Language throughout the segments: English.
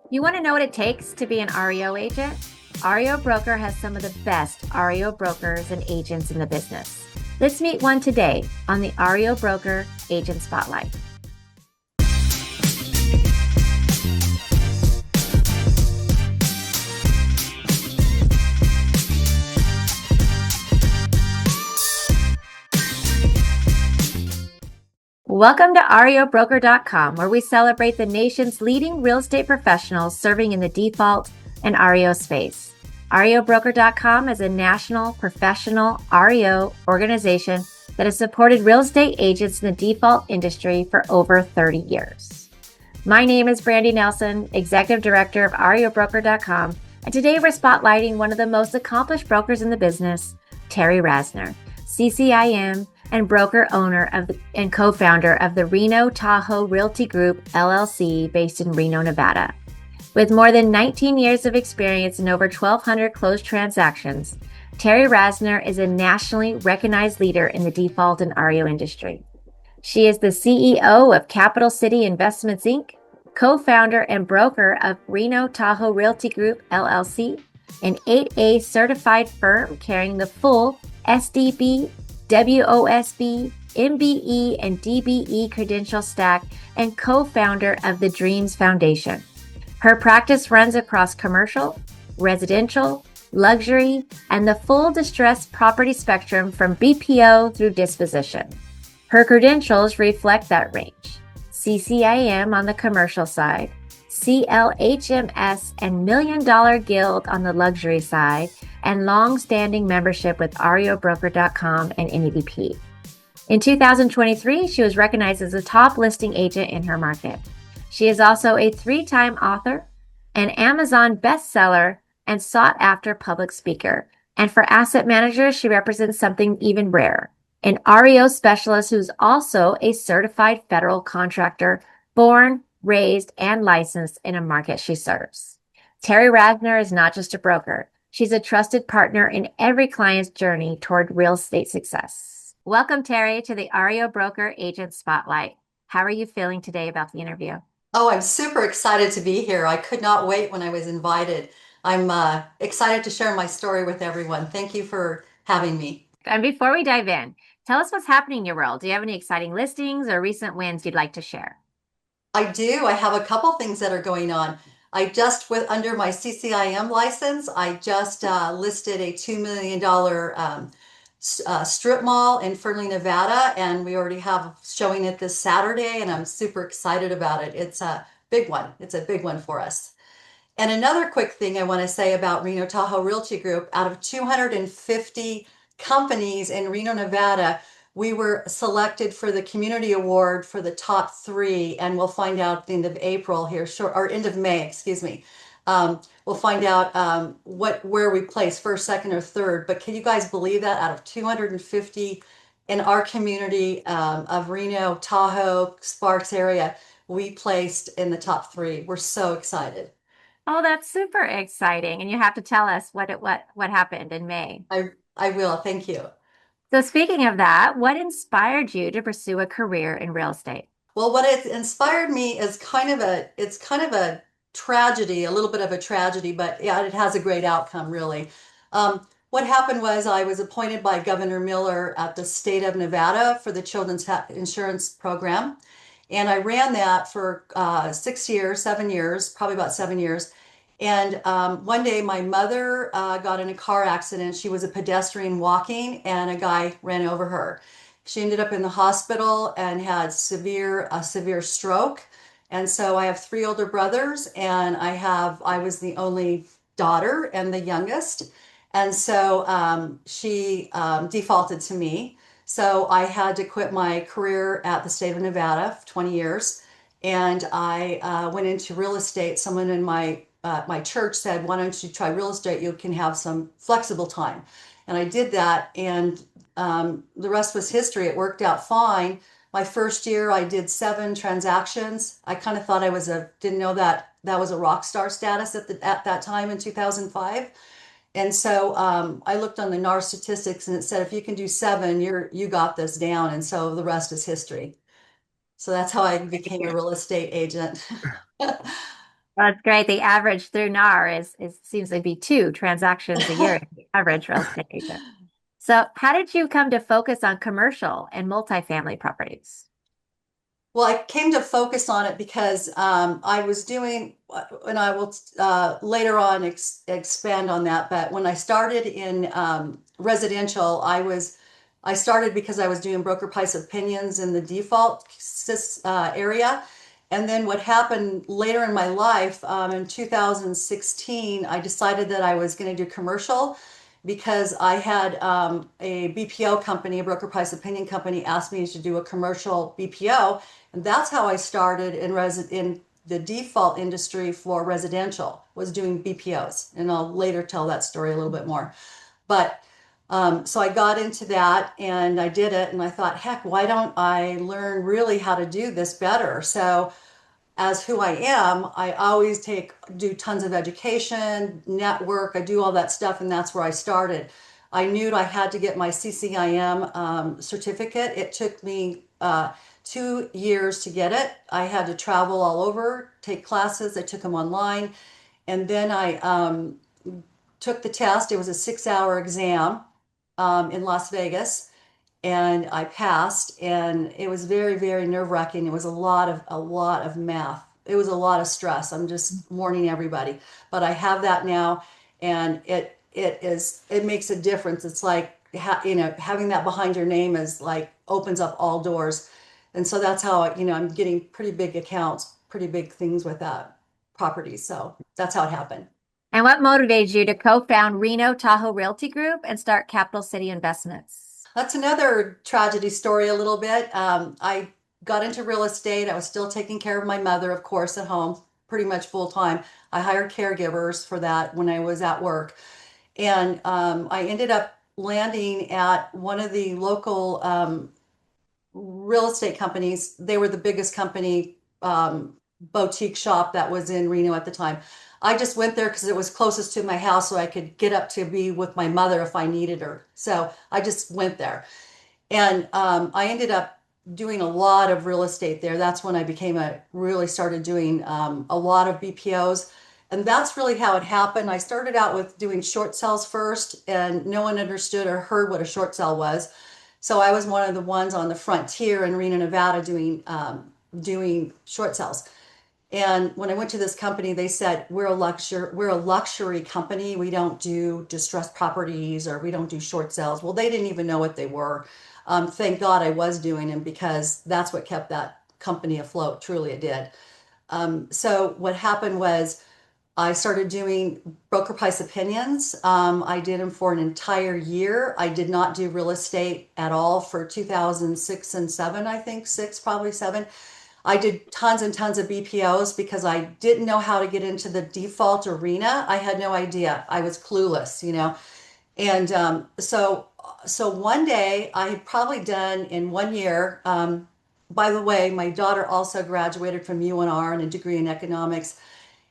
You want to know what it takes to be an REO agent? REO Broker has some of the best REO brokers and agents in the business. Let's meet one today on the REO Broker Agent Spotlight. Welcome to REOBroker.com, where we celebrate the nation's leading real estate professionals serving in the default and REO space. REOBroker.com is a national professional REO organization that has supported real estate agents in the default industry for over 30 years. My name is Brandy Nelson, Executive Director of REOBroker.com, and today we're spotlighting one of the most accomplished brokers in the business, Terry Rasner, CCIM, and broker owner and co-founder of the Reno Tahoe Realty Group, LLC, based in Reno, Nevada. With more than 19 years of experience and over 1,200 closed transactions, Terry Rasner is a nationally recognized leader in the default and REO industry. She is the CEO of Capital City Investments, Inc., co-founder and broker of Reno Tahoe Realty Group, LLC, an 8A certified firm carrying the full SDB, WOSB, MBE, and DBE credential stack, and co-founder of the Dreams Foundation. Her practice runs across commercial, residential, luxury, and the full distressed property spectrum from BPO through disposition. Her credentials reflect that range: CCIM on the commercial side, CLHMS and Million Dollar Guild on the luxury side, and long-standing membership with REOBroker.com and NEDP. In 2023, she was recognized as a top listing agent in her market. She is also a 3-time author, an Amazon bestseller, and sought-after public speaker. And for asset managers, she represents something even rarer: an REO specialist who's also a certified federal contractor, born, raised, and licensed in a market she serves. Terry Rasner is not just a broker. She's a trusted partner in every client's journey toward real estate success. Welcome, Terry, to the REO Broker Agent Spotlight. How are you feeling today about the interview? Oh, I'm super excited to be here. I could not wait when I was invited. I'm excited to share my story with everyone. Thank you for having me. And before we dive in, tell us what's happening in your world. Do you have any exciting listings or recent wins you'd like to share? I do. I have a couple things that are going on. I just, with under my CCIM license, I just listed a $2 million strip mall in Fernley, Nevada, and we already have showing it this Saturday, and I'm super excited about it. It's a big one. It's a big one for us. And another quick thing I want to say about Reno Tahoe Realty Group, out of 250 companies in Reno, Nevada, we were selected for the community award for the top 3, and we'll find out at the end of April here, short or end of May, excuse me. We'll find out where we place first, second, or third. But can you guys believe that out of 250 in our community of Reno, Tahoe, Sparks area, we placed in the top 3. We're so excited. Oh, that's super exciting. And you have to tell us what happened in May. I will. Thank you. So speaking of that, what inspired you to pursue a career in real estate? Well, what it inspired me is it's kind of a tragedy, a little bit of a tragedy, but yeah, it has a great outcome, really. What happened was I was appointed by Governor Miller at the state of Nevada for the Children's Insurance Program. And I ran that for 6 years, 7 years, probably about 7 years. And one day my mother got in a car accident. She was a pedestrian walking, and a guy ran over her. She ended up in the hospital and had a severe stroke. And so I have 3 older brothers, and I was the only daughter and the youngest. And so she defaulted to me. So I had to quit my career at the state of Nevada for 20 years. And I went into real estate. Someone in my church said, "Why don't you try real estate? You can have some flexible time." And I did that, and the rest was history. It worked out fine. My first year, I did 7 transactions. I kind of thought didn't know that that was a rock star status at that time in 2005. And so I looked on the NAR statistics, and it said if you can do 7, you got this down. And so the rest is history. So that's how I became a real estate agent. Well, that's great. The average through NAR is seems to be 2 transactions a year, the average real estate agent. So, how did you come to focus on commercial and multifamily properties? Well, I came to focus on it because I was doing, and I will later on expand on that. But when I started in residential, I started because I was doing broker price opinions in the default area. And then what happened later in my life, in 2016, I decided that I was going to do commercial because I had a BPO company, a broker price opinion company, asked me to do a commercial BPO, and that's how I started in the default industry for residential, was doing BPOs, and I'll later tell that story a little bit more. But so I got into that and I did it, and I thought, heck, why don't I learn really how to do this better? So as who I am, I always do tons of education, network, I do all that stuff, and that's where I started. I knew I had to get my CCIM certificate. It took me 2 years to get it. I had to travel all over, take classes. I took them online, and then I took the test. It was a 6-hour exam in Las Vegas, and I passed, and it was very, very nerve-wracking. It was a lot of math. It was a lot of stress. I'm just warning everybody. But I have that now, and it makes a difference. It's like having that behind your name is like opens up all doors. And so that's how I'm getting pretty big accounts, pretty big things with that property. So that's how it happened. And what motivated you to co-found Reno Tahoe Realty Group and start Capital City Investments? That's another tragedy story, a little bit. I got into real estate. I was still taking care of my mother, of course, at home, pretty much full time. I hired caregivers for that when I was at work. And I ended up landing at one of the local real estate companies. They were the biggest company, boutique shop that was in Reno at the time. I just went there because it was closest to my house, so I could get up to be with my mother if I needed her. So I just went there. And I ended up doing a lot of real estate there. That's when I really started doing a lot of BPOs. And that's really how it happened. I started out with doing short sales first, and no one understood or heard what a short sale was. So I was one of the ones on the frontier in Reno, Nevada, doing short sales. And when I went to this company, they said, we're a luxury company. We don't do distressed properties, or we don't do short sales. Well, they didn't even know what they were. Thank God I was doing them, because that's what kept that company afloat. Truly, it did. So what happened was I started doing broker price opinions. I did them for an entire year. I did not do real estate at all for 2006 and 7, I think, 6, probably 7. I did tons and tons of BPOs because I didn't know how to get into the default arena. I had no idea. I was clueless. And so one day I had probably done in 1 year. By the way, my daughter also graduated from UNR and a degree in economics,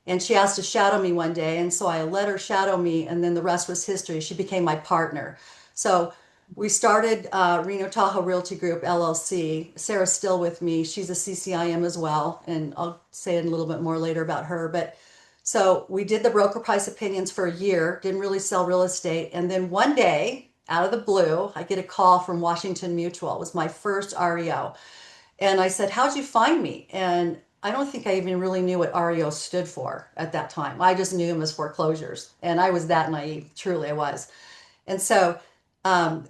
and she asked to shadow me one day, and so I let her shadow me, and then the rest was history. She became my partner. So we started Reno Tahoe Realty Group LLC. Sarah's still with me. She's a CCIM as well, and I'll say a little bit more later about her. But so we did the broker price opinions for a year, didn't really sell real estate. And then one day, out of the blue, I get a call from Washington Mutual. It was my first REO. And I said, how'd you find me? And I don't think I even really knew what REO stood for at that time. I just knew them as foreclosures. And I was that naive. Truly, I was. And so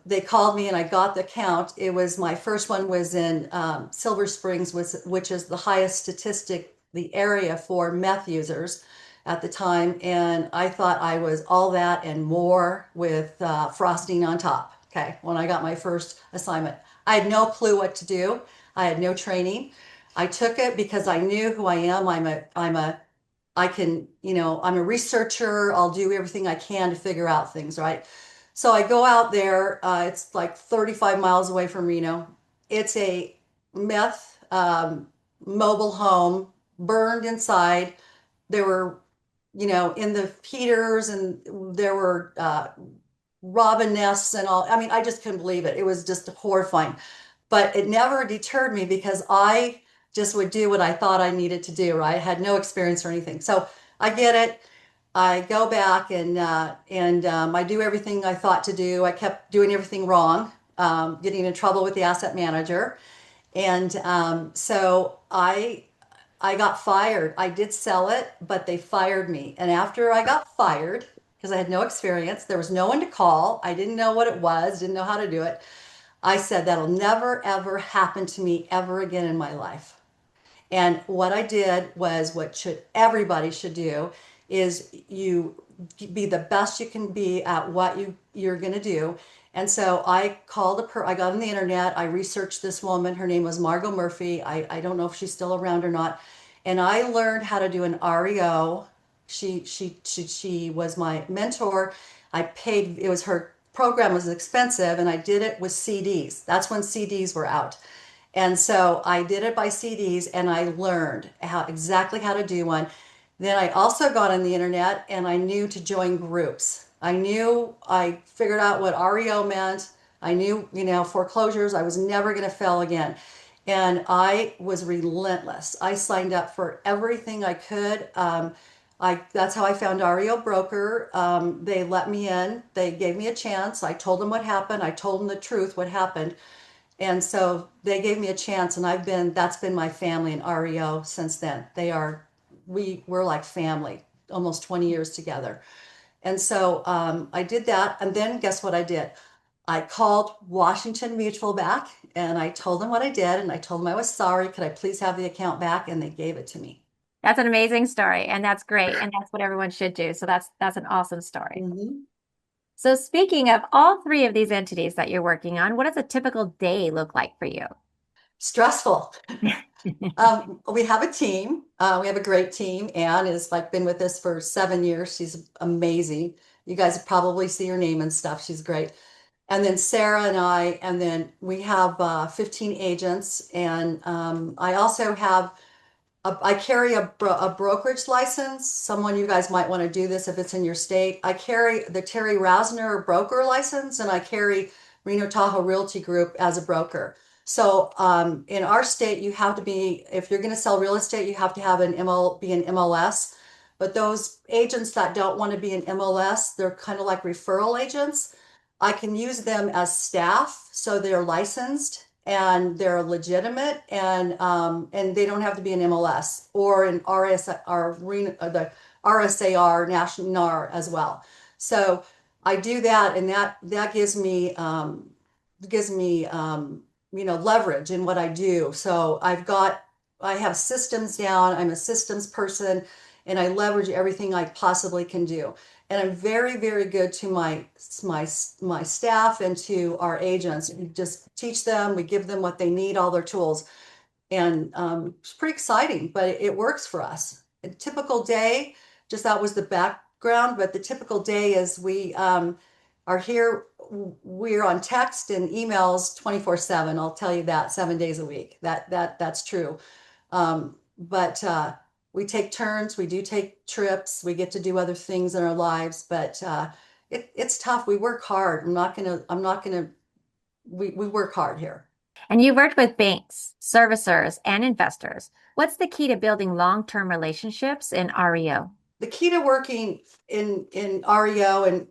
they called me, and I got the account. It was my first one was in Silver Springs, which is the highest statistic, the area for meth users at the time. And I thought I was all that and more with frosting on top. Okay, when I got my first assignment, I had no clue what to do. I had no training. I took it because I knew who I am. I'm a researcher. I'll do everything I can to figure out things, right? So I go out there. It's like 35 miles away from Reno. It's a meth mobile home, burned inside. There were, in the heaters, and there were robin nests and all. I mean, I just couldn't believe it. It was just horrifying. But it never deterred me because I just would do what I thought I needed to do, right? I had no experience or anything. So I get it. I go back and I do everything I thought to do. I kept doing everything wrong, getting in trouble with the asset manager. And so I got fired. I did sell it, but they fired me. And after I got fired, because I had no experience, there was no one to call. I didn't know what it was, didn't know how to do it. I said, that'll never, ever happen to me ever again in my life. And what I did was what should everybody should do is you be the best you can be at what you're going to do. And so I got on the internet, I researched this woman, her name was Margot Murphy. I don't know if she's still around or not. And I learned how to do an REO. She was my mentor. I paid, it was her program was expensive and I did it with CDs. That's when CDs were out. And so I did it by CDs and I learned exactly how to do one. Then I also got on the internet and I knew to join groups. I figured out what REO meant. I knew, foreclosures. I was never going to fail again. And I was relentless. I signed up for everything I could. That's how I found REO Broker. They let me in. They gave me a chance. I told them what happened. I told them the truth, what happened. And so they gave me a chance, and that's been my family in REO since then. We're like family, almost 20 years together. And so I did that. And then guess what I did? I called Washington Mutual back and I told them what I did. And I told them I was sorry. Could I please have the account back? And they gave it to me. That's an amazing story, and that's great, and that's what everyone should do. So that's an awesome story. Mhm. So speaking of all three of these entities that you're working on, what does a typical day look like for you? Stressful. We have a team. We have a great team. Anne is like been with us for 7 years. She's amazing. You guys probably see her name and stuff. She's great. And then Sarah and I, and then we have 15 agents. And I also have I carry a brokerage license. Someone you guys might want to do this if it's in your state. I carry the Terry Rasner broker license, and I carry Reno Tahoe Realty Group as a broker. So in our state, you have to be, if you're going to sell real estate, you have to have be an MLS. But those agents that don't want to be an MLS, they're kind of like referral agents. I can use them as staff, so they're licensed and they're legitimate and they don't have to be an MLS or an the RSAR National NAR as well. So I do that, and that gives me leverage in what I do. So I have systems down. I'm a systems person, and I leverage everything I possibly can do. And I'm very, very good to my staff and to our agents. We just teach them, we give them what they need, all their tools, and it's pretty exciting. But it works for us. A typical day, just that was the background. But the typical day is we are here. We're on text and emails 24/7. I'll tell you that 7 days a week. That's true. But we take turns, we do take trips, we get to do other things in our lives, but it's tough. We work hard. I'm not gonna, we work hard here. And you've worked with banks, servicers, and investors. What's the key to building long-term relationships in REO? The key to working in REO and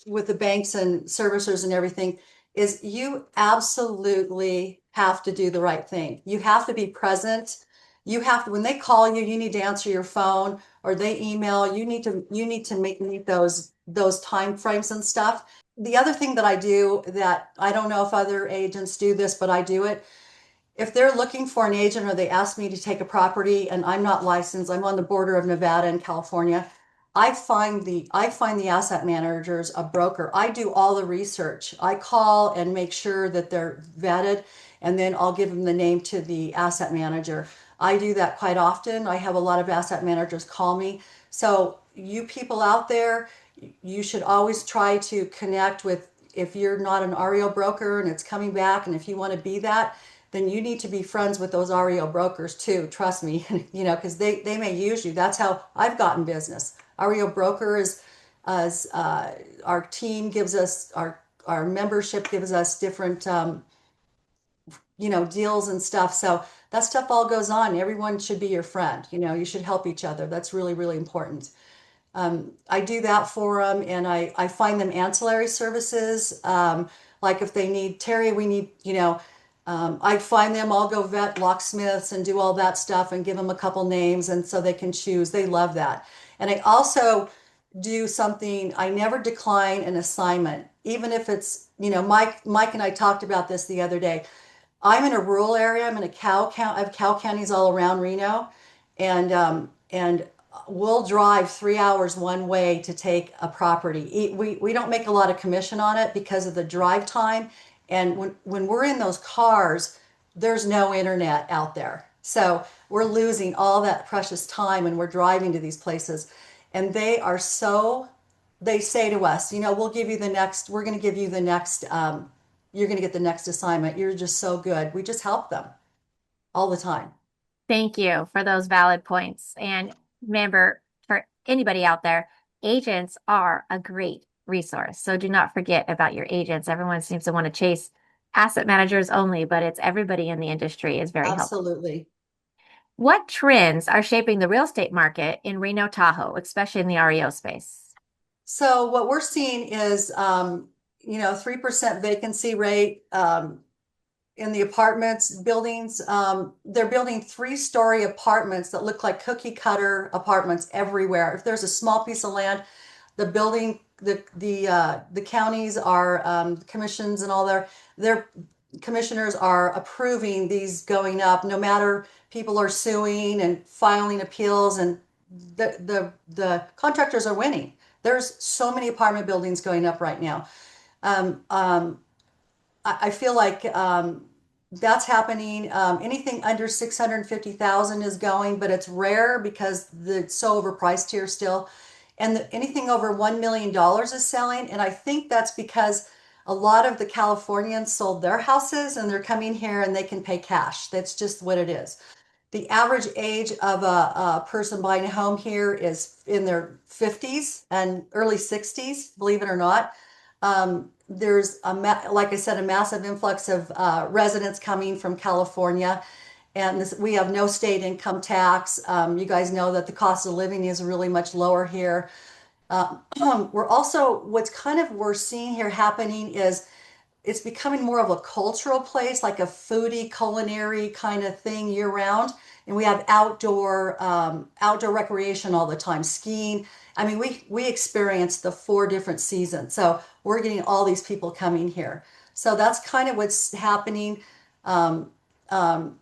with the banks and servicers and everything is you absolutely have to do the right thing. You have to be present. You have to, when they call you, you need to answer your phone, or they email, you need to meet those time frames and stuff. The other thing that I do that I don't know if other agents do this, but I do it, if they're looking for an agent or they ask me to take a property and I'm not licensed, I'm on the border of Nevada and California, I find the asset managers a broker. I do all the research. I call and make sure that they're vetted, and then I'll give them the name to the asset manager. I do that quite often. I have a lot of asset managers call me. So you people out there, you should always try to connect with, if you're not an REO broker and it's coming back, and if you want to be that, then you need to be friends with those REO brokers too. Trust me, because they may use you. That's how I've gotten business. REO broker is, as our team gives us, our membership gives us different, deals and stuff. So that stuff all goes on. Everyone should be your friend. You should help each other. That's really, really important. I do that for them, and I find them ancillary services. Like if they need, Terry, we need, I find them, I'll go vet locksmiths and do all that stuff and give them a couple names, and so they can choose. They love that. And I also do something, I never decline an assignment, even if it's, Mike and I talked about this the other day. I'm in a rural area. I'm in a cow count. I have cow counties all around Reno, and we'll drive 3 hours one way to take a property. We don't make a lot of commission on it because of the drive time, and when we're in those cars, there's no internet out there, so we're losing all that precious time when we're driving to these places, and they say to us, we'll give you the next. We're going to give you the next. You're going to get the next assignment. You're just so good. We just help them all the time. Thank you for those valid points. And remember, for anybody out there, agents are a great resource. So do not forget about your agents. Everyone seems to want to chase asset managers only, but it's everybody in the industry is very helpful. Absolutely. What trends are shaping the real estate market in Reno, Tahoe, especially in the REO space? So what we're seeing is, 3% vacancy rate in the apartments buildings. They're building 3-story apartments that look like cookie cutter apartments everywhere. If there's a small piece of land, the building, the counties are commissions and all their commissioners are approving these going up. No matter people are suing and filing appeals, and the contractors are winning. There's so many apartment buildings going up right now. Um, um, I feel like that's happening. Anything under 650,000 is going, but it's rare because it's so overpriced here still. And anything over $1 million is selling. And I think that's because a lot of the Californians sold their houses and they're coming here and they can pay cash. That's just what it is. The average age of a person buying a home here is in their 50s and early 60s, believe it or not. There's like I said, a massive influx of residents coming from California, and we have no state income tax. You guys know that the cost of living is really much lower here. We're also, what's kind of we're seeing here happening is it's becoming more of a cultural place, like a foodie, culinary kind of thing year round. And we have outdoor recreation all the time, skiing. I mean, we experience the 4 different seasons. So we're getting all these people coming here. So that's kind of what's happening. Um, um,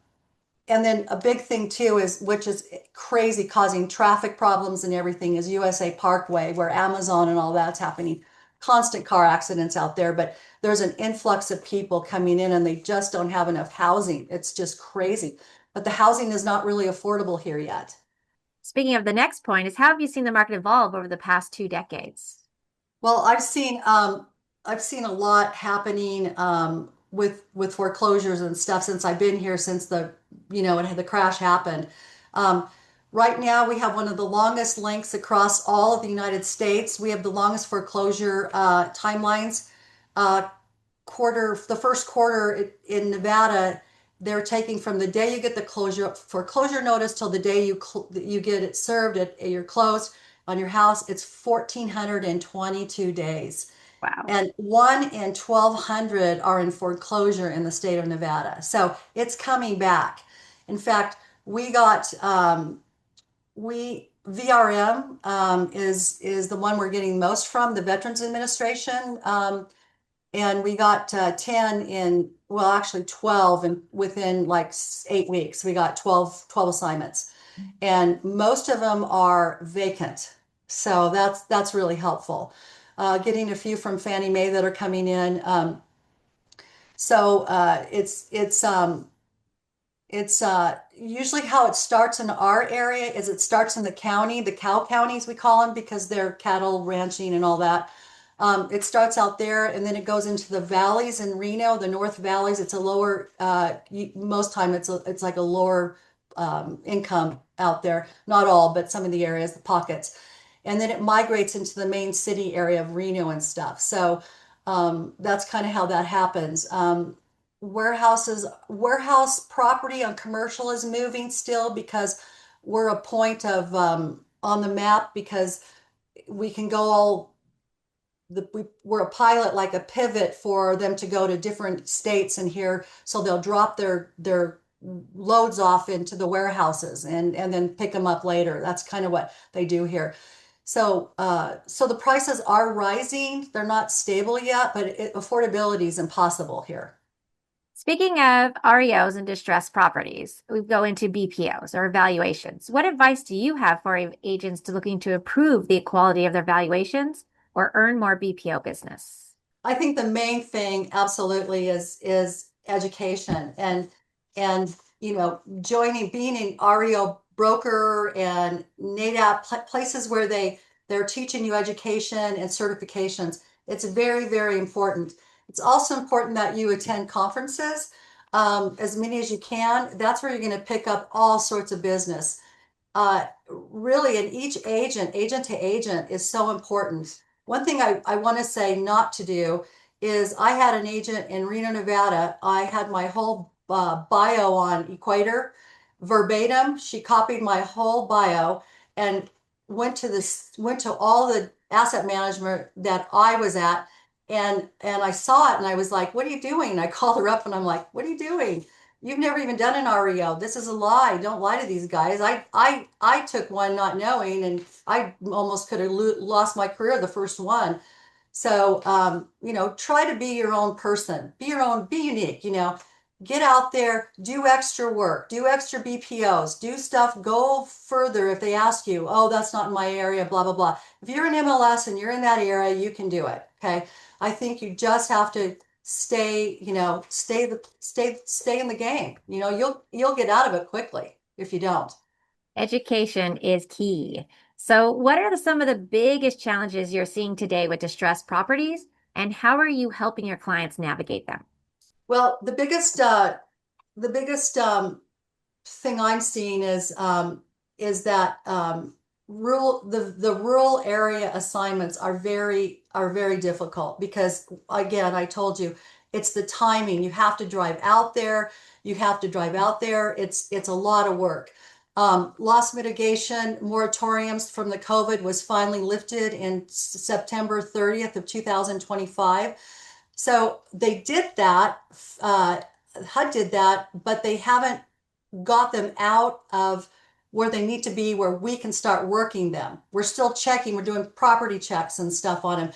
and then a big thing too is, which is crazy, causing traffic problems and everything, is USA Parkway, where Amazon and all that's happening. Constant car accidents out there, but there's an influx of people coming in and they just don't have enough housing. It's just crazy. But the housing is not really affordable here yet. Speaking of the next point, is how have you seen the market evolve over the past 2 decades? Well, I've seen a lot happening with foreclosures and stuff since I've been here, since the crash happened. Um, right now, we have one of the longest lengths across all of the United States. We have the longest foreclosure timelines. Uh, the first quarter in Nevada, they're taking from the day you get the foreclosure notice till the day you get it served at your close on your house. It's 1,422 days, Wow. and 1 in 1,200 are in foreclosure in the state of Nevada. So it's coming back. In fact, we got we VRM is the one we're getting most from, the Veterans Administration. And we got 10 in, well, actually 12 and within like 8 weeks. We got 12 assignments, and most of them are vacant. So that's really helpful. Getting a few from Fannie Mae that are coming in. So it's usually how it starts in our area is it starts in the county, the cow counties we call them, because they're cattle ranching and all that. It starts out there and then it goes into the valleys in Reno, the North Valleys. It's a lower, most time it's like a lower income out there. Not all, but some of the areas, the pockets. And then it migrates into the main city area of Reno and stuff. So that's kind of how that happens. warehouse property on commercial is moving still because we're a point of on the map because we can go all we're a pilot, like a pivot for them to go to different states and here, so they'll drop their loads off into the warehouses and then pick them up later. That's kind of what they do here. So the prices are rising. They're not stable yet, but affordability is impossible here. Speaking of REOs and distressed properties, we go into BPOs or valuations. What advice do you have for agents to looking to improve the quality of their valuations or earn more BPO business? I think the main thing absolutely is education and joining being an REO broker and NADAP places where they're teaching you education and certifications. It's very, very important. It's also important that you attend conferences, as many as you can. That's where you're going to pick up all sorts of business. Really, and each agent to agent is so important. One thing I want to say not to do is I had an agent in Reno, Nevada. I had my whole bio on Equator verbatim. She copied my whole bio and went to all the asset management that I was at, and I saw it and I was like, "What are you doing?" I called her up and I'm like, "What are you doing? You've never even done an REO. This is a lie. Don't lie to these guys." I took one not knowing, and I almost could have lost my career the first one. So, try to be your own person, be your own, be unique, get out there, do extra work, do extra BPOs, do stuff, go further if they ask you, "Oh, that's not in my area, blah, blah, blah." If you're in MLS and you're in that area, you can do it. Okay. I think you just have to stay in the game. You'll get out of it quickly if you don't. Education is key. So, what are some of the biggest challenges you're seeing today with distressed properties, and how are you helping your clients navigate them? Well, the biggest thing I'm seeing is that the rural area assignments are very difficult because, again, I told you, it's the timing. You have to drive out there. You have to drive out there. It's a lot of work. Loss mitigation moratoriums from the COVID was finally lifted in September 30th of 2025. So they did that. HUD did that, but they haven't got them out of where they need to be, where we can start working them. We're still checking, we're doing property checks and stuff on them.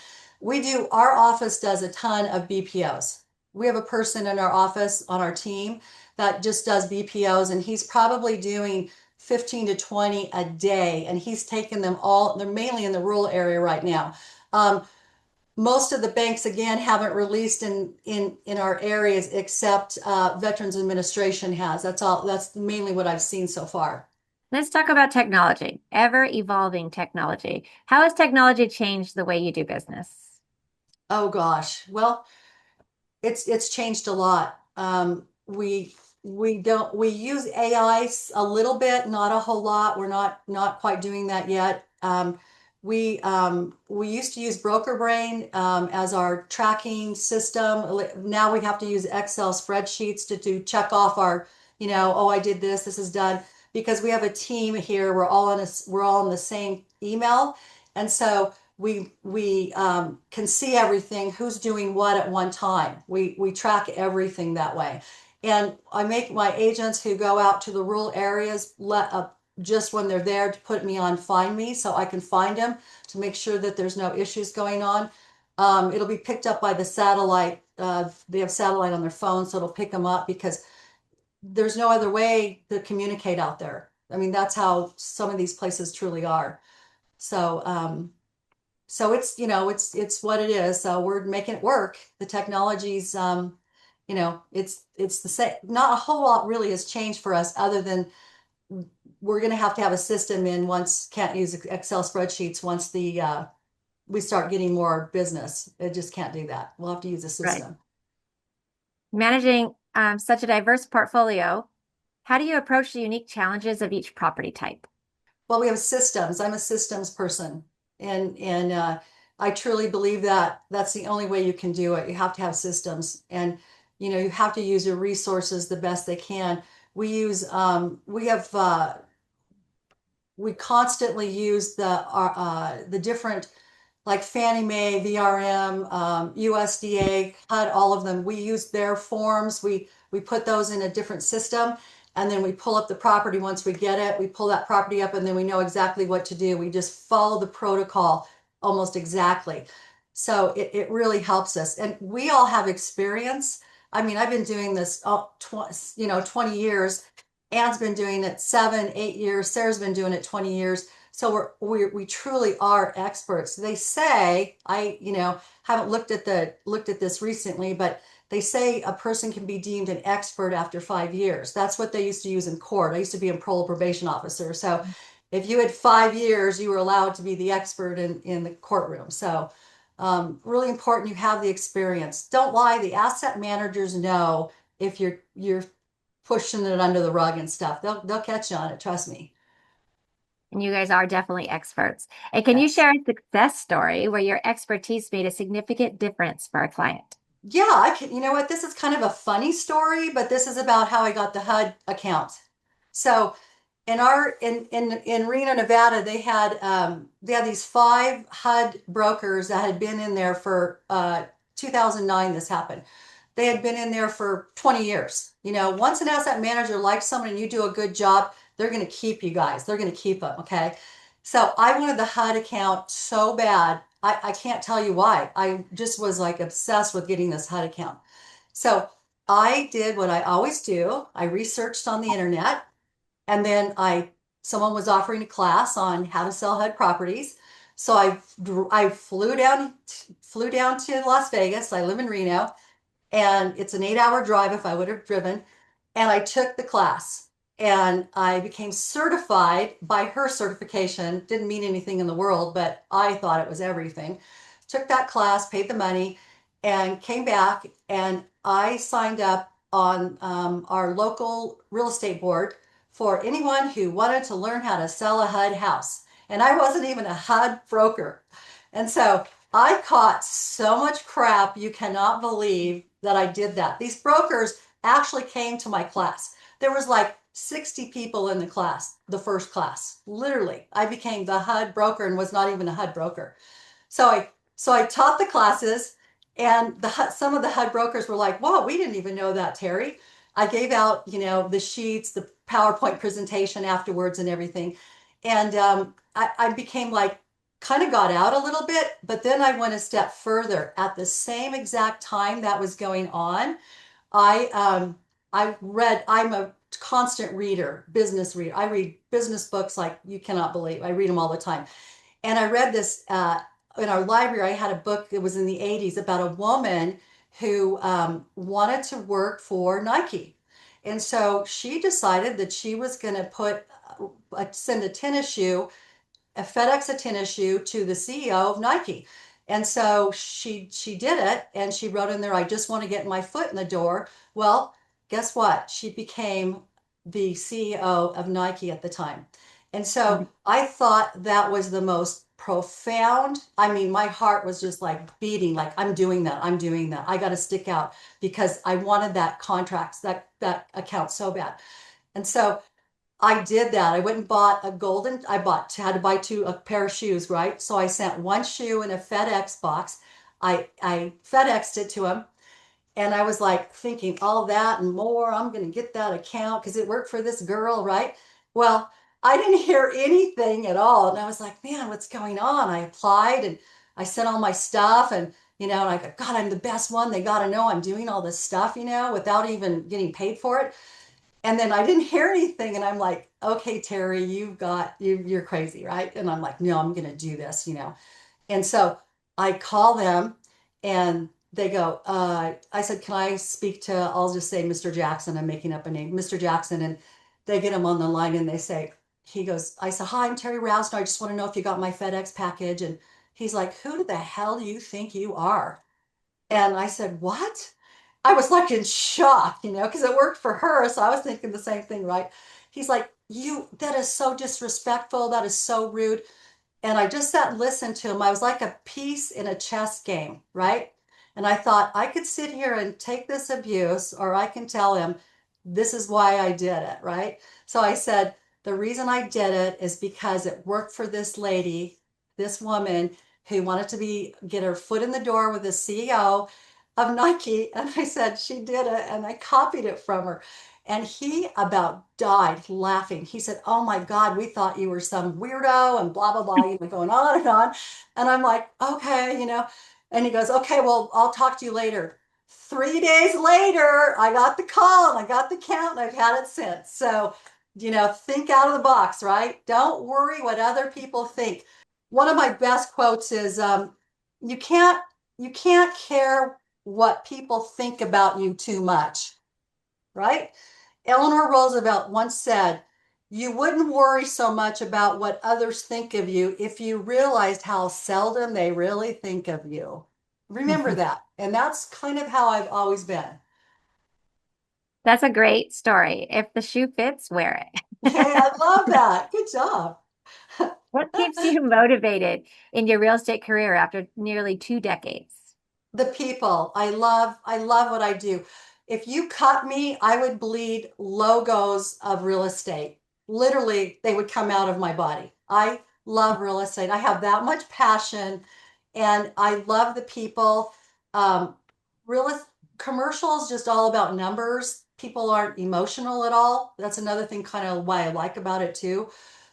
Our office does a ton of BPOs. We have a person in our office on our team that just does BPOs, and he's probably doing 15 to 20 a day, and he's taken them all. They're mainly in the rural area right now. Most of the banks, again, haven't released in our areas except Veterans Administration has. That's all. That's mainly what I've seen so far. Let's talk about technology, ever evolving technology. How has technology changed the way you do business? Oh gosh. Well, it's changed a lot. We use AI a little bit, not a whole lot. We're not quite doing that yet. We used to use Broker Brain as our tracking system. Now we have to use Excel spreadsheets to check off our, "Oh, I did this. This is done," because we have a team here. We're all in the same email, and so we can see everything, who's doing what at one time. We track everything that way. And I make my agents who go out to the rural areas just when they're there to put me on Find Me so I can find them to make sure that there's no issues going on. It'll be picked up by the satellite. They have satellite on their phone, so it'll pick them up because there's no other way to communicate out there. I mean, that's how some of these places truly are. So it's what it is. So we're making it work. The technology's it's the same. Not a whole lot really has changed for us other than we're going to have a system in once. Can't use Excel spreadsheets once we start getting more business. It just can't do that. We'll have to use a Right. system. Managing such a diverse portfolio, how do you approach the unique challenges of each property type? Well, we have systems. I'm a systems person, and I truly believe that that's the only way you can do it. You have to have systems, and You have to use your resources the best they can. We constantly use the different, like Fannie Mae, VRM, USDA, HUD, all of them. We use their forms. We put those in a different system, and then we pull up the property once we get it. We pull that property up, and then we know exactly what to do. We just follow the protocol almost exactly. So it really helps us. And we all have experience. I mean, I've been doing this 20 years. Anne's been doing it 7, 8 years. Sarah's been doing it 20 years. So we truly are experts. They say, haven't looked at this recently, but they say a person can be deemed an expert after 5 years. That's what they used to use in court. I used to be a parole probation officer. So if you had 5 years, you were allowed to be the expert in the courtroom. So really important you have the experience. Don't lie. The asset managers know if you're pushing it under the rug and stuff. They'll catch you on it. Trust me. And you guys are definitely experts. And can you Yes. share a success story where your expertise made a significant difference for a client? Yeah, I can. You know what? This is kind of a funny story, but this is about how I got the HUD account. So in Reno, Nevada, they had these 5 HUD brokers that had been in there for 2009. This happened. They had been in there for 20 years. Once an asset manager likes someone and you do a good job, they're going to keep you guys. They're going to keep them. Okay. So I wanted the HUD account so bad. I can't tell you why. I just was like obsessed with getting this HUD account. So I did what I always do. I researched on the internet, and then someone was offering a class on how to sell HUD properties. So I flew down to Las Vegas. I live in Reno, and it's an 8-hour drive if I would have driven. And I took the class, and I became certified by her certification. Didn't mean anything in the world, but I thought it was everything. Took that class, paid the money, and came back, and I signed up on our local real estate board for anyone who wanted to learn how to sell a HUD house. And I wasn't even a HUD broker. And so I caught so much crap, you cannot believe that I did that. These brokers actually came to my class. There was like 60 people in the class, the first class. Literally, I became the HUD broker and was not even a HUD broker. So I taught the classes, and some of the HUD brokers were like, "Whoa, we didn't even know that, Terry." I gave out, the sheets, the PowerPoint presentation afterwards, and everything, and I became like kind of got out a little bit, but then I went a step further. At the same exact time that was going on, I I read. I'm a constant reader, business reader. I read business books like you cannot believe. I read them all the time. And I read this in our library. I had a book that was in the 80s about a woman who wanted to work for Nike. And so she decided that she was going to send a FedEx a tennis shoe to the CEO of Nike. And so she did it, and she wrote in there, "I just want to get my foot in the door." Well, guess what? She became the CEO of Nike at the time. And so I thought that was the most profound. I mean, my heart was just like beating, like I'm doing that. I'm doing that. I got to stick out because I wanted that contract, that account so bad. And so I did that. I went and bought had to buy a pair of shoes, right? So I sent one shoe in a FedEx box. I FedExed it to him, and I was like thinking all that and more. I'm going to get that account because it worked for this girl, right? Well, I didn't hear anything at all. And I was like, man, what's going on? I applied and I sent all my stuff, and I go, God, I'm the best one. They got to know I'm doing all this stuff, without even getting paid for it. And then I didn't hear anything, and I'm like, okay, Terry, you're crazy, right? And I'm like, no, I'm gonna do this. And so I call them, and they go, I said, can I speak to, I'll just say Mr. Jackson, I'm making up a name, Mr. Jackson. And they get him on the line, and he goes, I said, hi, I'm Terry Rasner. I just want to know if you got my FedEx package. And he's like, who the hell do you think you are? And I said, what? I was like in shock, because it worked for her. So I was thinking the same thing, right? He's like, that is so disrespectful. That is so rude. And I just sat and listened to him. I was like a piece in a chess game, right? And I thought I could sit here and take this abuse, or I can tell him this is why I did it, right? So I said, the reason I did it is because it worked for this lady, this woman who wanted to get her foot in the door with the CEO of Nike. And I said, she did it. And I copied it from her. And he about died laughing. He said, "Oh my God, we thought you were some weirdo and blah, blah, blah, going on and on." And I'm like, okay, And he goes, "Okay, well, I'll talk to you later." 3 days later, I got the call and I got the count, and I've had it since. So, think out of the box, right? Don't worry what other people think. One of my best quotes is, "You can't care what people think about you too much," right? Eleanor Roosevelt once said, "You wouldn't worry so much about what others think of you if you realized how seldom they really think of you." Remember that. And that's kind of how I've always been. That's a great story. If the shoe fits, wear Hey, it. I love that. Good job. What keeps you motivated in your real estate career after nearly 2 decades? The people. I love what I do. If you cut me, I would bleed logos of real estate. Literally, they would come out of my body. I love real estate. I have that much passion, and I love the people. Um, real Commercial is just all about numbers. People aren't emotional at all. That's another thing kind of why I like about it too.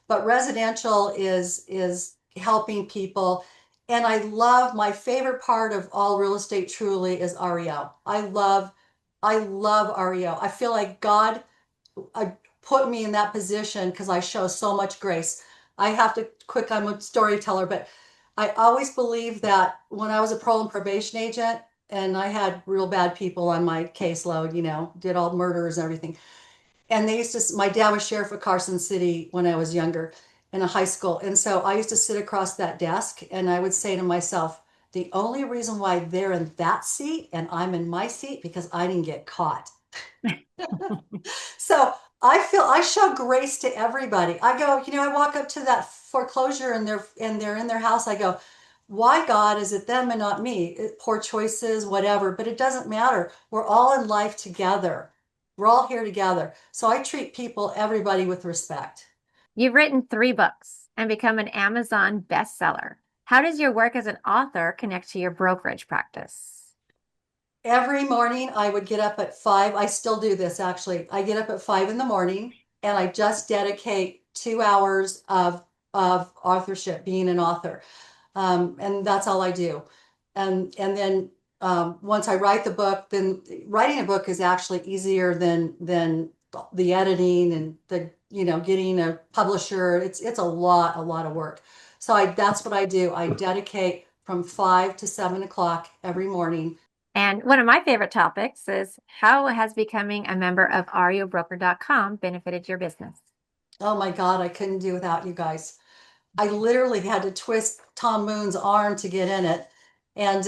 But residential is helping people. And I love, my favorite part of all real estate truly is REO. I love REO. I feel like God put me in that position because I show so much grace. I have to quick, I'm a storyteller, but I always believed that when I was a parole and probation agent and I had real bad people on my caseload, did all murders and everything. And they used to, my dad was sheriff of Carson City when I was younger in a high school. And so I used to sit across that desk and I would say to myself, the only reason why they're in that seat and I'm in my seat because I didn't get caught. So I feel I show grace to everybody. I go, I walk up to that foreclosure and they're in their house. I go, why God is it them and not me? Poor choices, whatever, but it doesn't matter. We're all in life together. We're all here together. So I treat people, everybody with respect. You've written 3 books and become an Amazon bestseller. How does your work as an author connect to your brokerage practice? Every morning I would get up at 5. I still do this actually. I get up at 5 in the morning and I just dedicate 2 hours of authorship, being an author. And that's all I do. And then once I write the book, then writing a book is actually easier than the editing and the getting a publisher. It's a lot of work. So that's what I do. I dedicate from 5 to 7 o'clock every morning. And one of my favorite topics is how has becoming a member of REOBroker.com benefited your business? Oh my God, I couldn't do without you guys. I literally had to twist Tom Moon's arm to get in it. And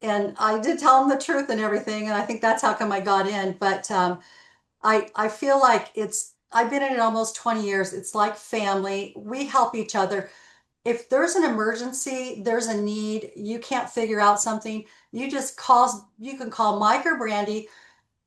and I did tell him the truth and everything, and I think that's how come I got in. But I feel like I've been in it almost 20 years. It's like family. We help each other. If there's an emergency, there's a need, you can't figure out something, you can call Mike or Brandy,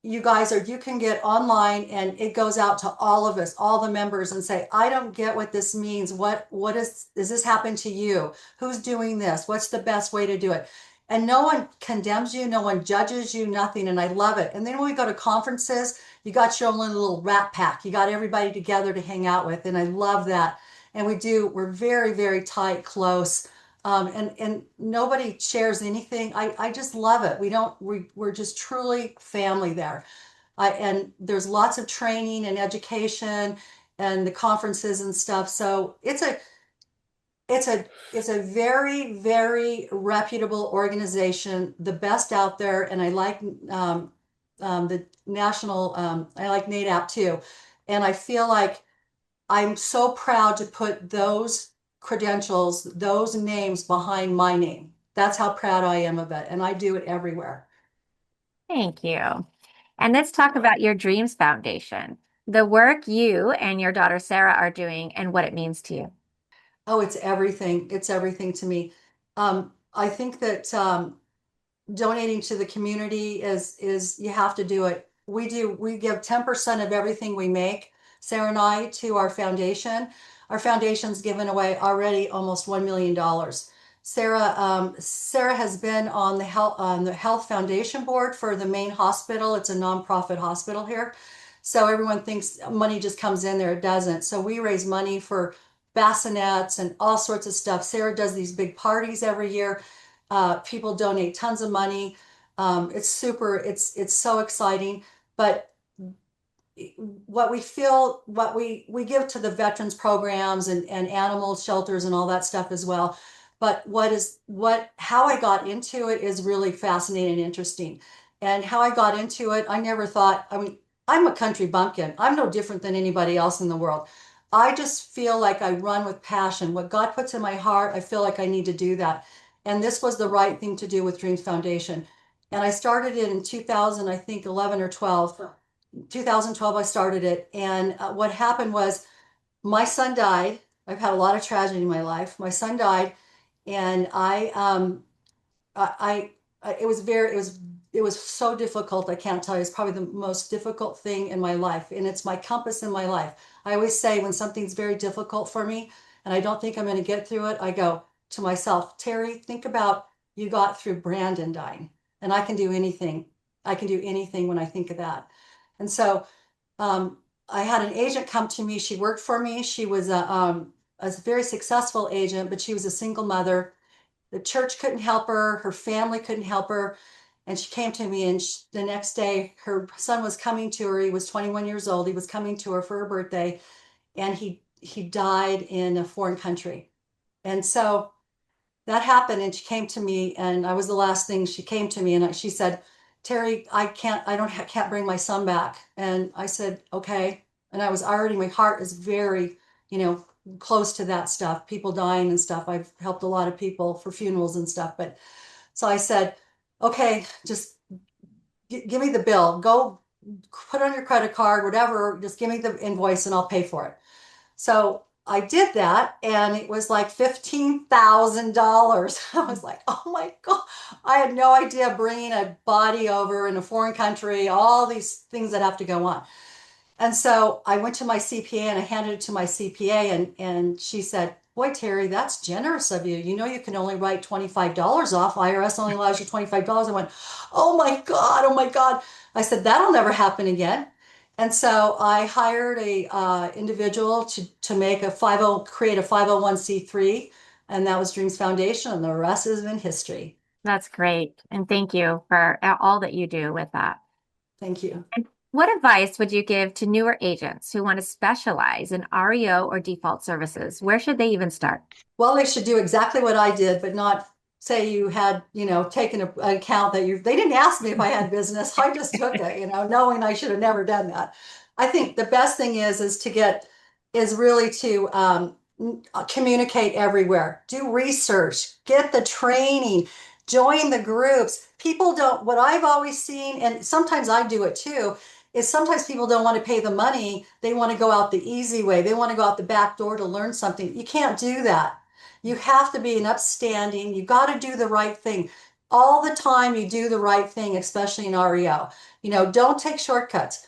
you can get online and it goes out to all of us, all the members, and say, I don't get what this means. Is this happen to you? Who's doing this? What's the best way to do it? And no one condemns you, no one judges you, nothing. And I love it. And then when we go to conferences, you got your own little rat pack. You got everybody together to hang out with. And I love that. And we're very, very tight, close. And nobody shares anything. I just love it. We're just truly family there. And there's lots of training and education and the conferences and stuff. So it's a very, very reputable organization, the best out there. And I like the national, I like NADAP too. And I feel like I'm so proud to put those credentials, those names behind my name. That's how proud I am of it. And I do it everywhere. Thank you. And let's talk about your Dreams Foundation, the work you and your daughter Sarah are doing and what it means to you. Oh, it's everything. It's everything to me. I think that donating to the community is you have to do it. We give 10% of everything we make, Sarah and I, to our foundation. Our foundation's given away already almost $1 million. Sarah has been on the health foundation board for the main hospital. It's a nonprofit hospital here. So everyone thinks money just comes in there. It doesn't. So we raise money for bassinets and all sorts of stuff. Sarah does these big parties every year. People donate tons of money. It's so exciting. But what we give to the veterans programs and animal shelters and all that stuff as well. But how I got into it is really fascinating and interesting. And how I got into it, I never thought, I mean, I'm a country bumpkin. I'm no different than anybody else in the world. I just feel like I run with passion. What God puts in my heart, I feel like I need to do that. And this was the right thing to do with Dreams Foundation. And I started it in 2000, I think 11 or 12. 2012, I started it. And what happened was my son died. I've had a lot of tragedy in my life. My son died, and it was so difficult. I can't tell you. It's probably the most difficult thing in my life, and it's my compass in my life. I always say when something's very difficult for me, and I don't think I'm going to get through it, I go to myself, Terry, think about you got through Brandon dying, and I can do anything. I can do anything when I think of that. And so I had an agent come to me. She worked for me. She was a very successful agent, but she was a single mother. The church couldn't help her. Her family couldn't help her. And she came to me, and the next day, her son was coming to her. He was 21 years old. He was coming to her for her birthday, and he died in a foreign country. And so that happened, and she came to me, and I was the last thing. She came to me, and she said, Terry, can't bring my son back. And I said, okay. And I was already, my heart is very, you know, close to that stuff, people dying and stuff. I've helped a lot of people for funerals and stuff. But so I said, okay, just give me the bill, go put on your credit card, whatever, just give me the invoice and I'll pay for it. So I did that, and it was like $15,000. I was like, oh my God. I had no idea bringing a body over in a foreign country, all these things that have to go on. And so I went to my CPA and I handed it to my CPA, and she said, boy, Terry, that's generous of you. You know, you can only write $25 off. IRS only allows you $25. I went, oh my God, oh my God. I said, that'll never happen again. And so I hired a individual to make create a 501c3, and that was Dreams Foundation, and the rest has been history. That's great. And thank you for all that you do with that. Thank you. And what advice would you give to newer agents who want to specialize in REO or default services? Where should they even start? Well, they should do exactly what I did, but not say you had, taken an account they didn't ask me if I had business. I just took it, knowing I should have never done that. I think the best thing is really to communicate everywhere, do research, get the training, join the groups. People don't, what I've always seen, and sometimes I do it too, is sometimes people don't want to pay the money. They want to go out the easy way. They want to go out the back door to learn something. You can't do that. You have to be an upstanding. You got to do the right thing. All the time you do the right thing, especially in REO. Don't take shortcuts.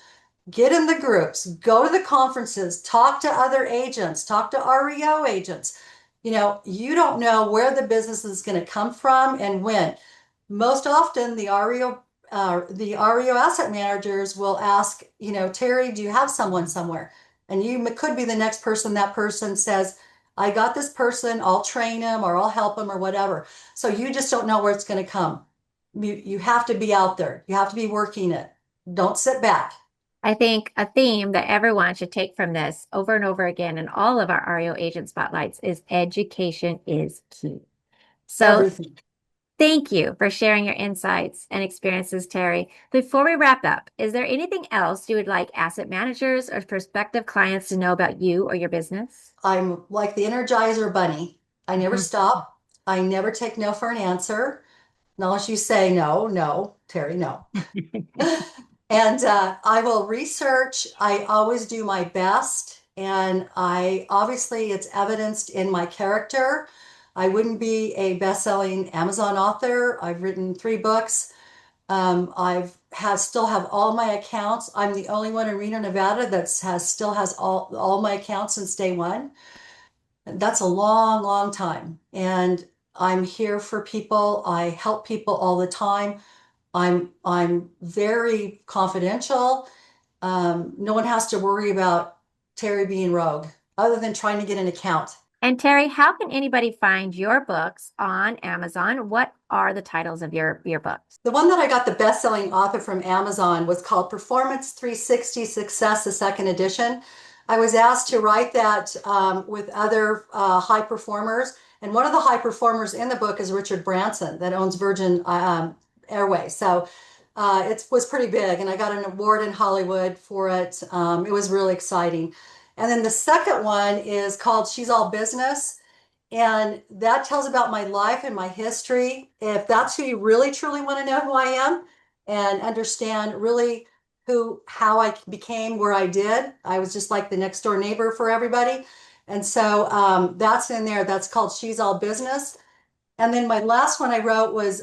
Get in the groups, go to the conferences, talk to other agents, talk to REO agents. You don't know where the business is going to come from and when. Most often, the REO asset managers will ask, Terry, do you have someone somewhere? And you could be the next person that person says, I got this person, I'll train him or I'll help him or whatever. So you just don't know where it's going to come. You have to be out there. You have to be working it. Don't sit back. I think a theme that everyone should take from this over and over again in all of our REO agent spotlights is education is key. So Everything. thank you for sharing your insights and experiences, Terry. Before we wrap up, is there anything else you would like asset managers or prospective clients to know about you or your business? I'm like the Energizer Bunny. I never Mhm. stop. I never take no for an answer. Unless you say no, no, Terry, no. And I will research. I always do my best. And it's evidenced in my character. I wouldn't be a best-selling Amazon author. I've written 3 books. Still have all my accounts. I'm the only one in Reno, Nevada that still has all my accounts since day one. That's a long, long time. And I'm here for people. I help people all the time. I'm very confidential. No one has to worry about Terry being rogue, other than trying to get an account. And Terry, how can anybody find your books on Amazon? What are the titles of your books? The one that I got the best-selling author from Amazon was called Performance 360 Success, the second edition. I was asked to write that with other high performers. And one of the high performers in the book is Richard Branson that owns Virgin Airways. So it was pretty big, and I got an award in Hollywood for it. It was really exciting. And then the second one is called She's All Business. And that tells about my life and my history. If that's who you really truly want to know who I am and understand really how I became where I did. I was just like the next door neighbor for everybody. And so that's in there. That's called She's All Business. And then my last one I wrote was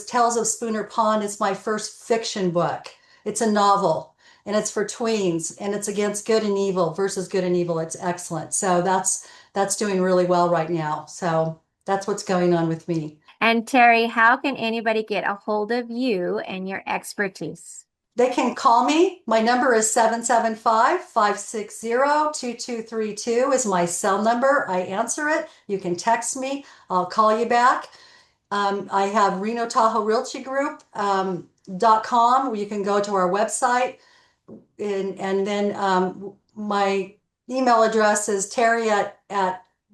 Tales of Spooner Pond. It's my first fiction book. It's a novel. And it's for tweens, and it's against good and evil versus good and evil. It's excellent. So that's doing really well right now. So that's what's going on with me. And Terry, how can anybody get a hold of you and your expertise? They can call me. My number is 775-560-2232 is my cell number. I answer it. You can text me. I'll call you back. I have Reno Tahoe Realty Group .com, where you can go to our website. And then my email address is Terry at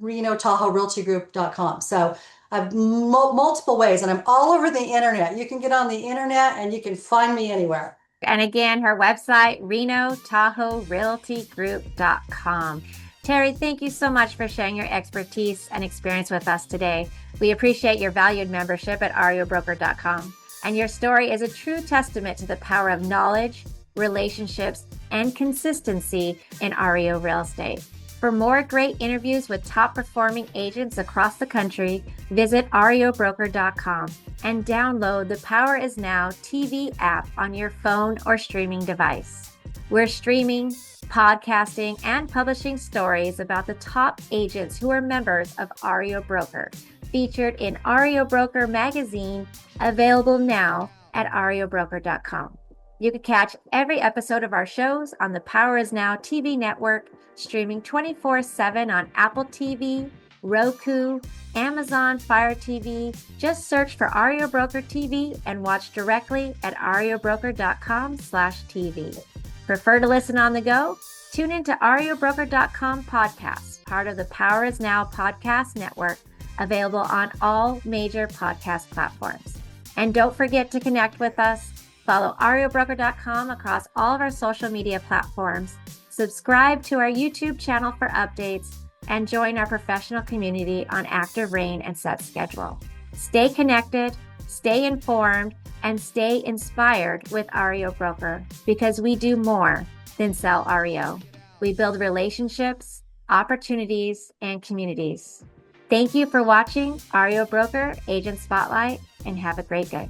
RenoTahoeRealtyGroup.com. So I have multiple ways, and I'm all over the internet. You can get on the internet and you can find me anywhere. And again, her website, RenoTahoeRealtyGroup.com. Terry, thank you so much for sharing your expertise and experience with us today. We appreciate your valued membership at REOBroker.com. And your story is a true testament to the power of knowledge, relationships, and consistency in REO real estate. For more great interviews with top performing agents across the country, visit REOBroker.com and download the Power Is Now TV app on your phone or streaming device. We're streaming, podcasting, and publishing stories about the top agents who are members of REO Broker, featured in REO Broker magazine, available now at REOBroker.com. You can catch every episode of our shows on the Power Is Now TV network, streaming 24/7 on Apple TV, Roku, Amazon Fire TV. Just search for REO Broker TV and watch directly at REOBroker.com/TV. Prefer to listen on the go? Tune into REOBroker.com podcast, part of the Power Is Now podcast network, available on all major podcast platforms. And don't forget to connect with us. Follow REOBroker.com across all of our social media platforms. Subscribe to our YouTube channel for updates and join our professional community on Active Rain and Set Schedule. Stay connected, stay informed, and stay inspired with REO Broker, because we do more than sell REO. We build relationships, opportunities, and communities. Thank you for watching REO Broker Agent Spotlight, and have a great day.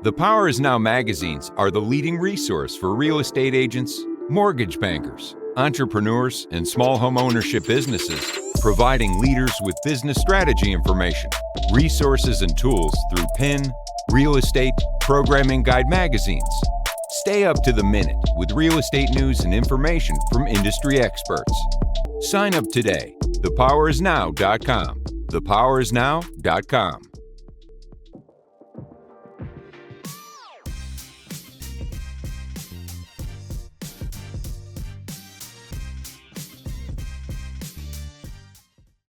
The Power Is Now magazines are the leading resource for real estate agents, mortgage bankers, entrepreneurs, and small home ownership businesses, providing leaders with business strategy information, resources, and tools through PIN, real estate, programming guide magazines. Stay up to the minute with real estate news and information from industry experts. Sign up today. ThePowerisNow.com. ThePowerisNow.com.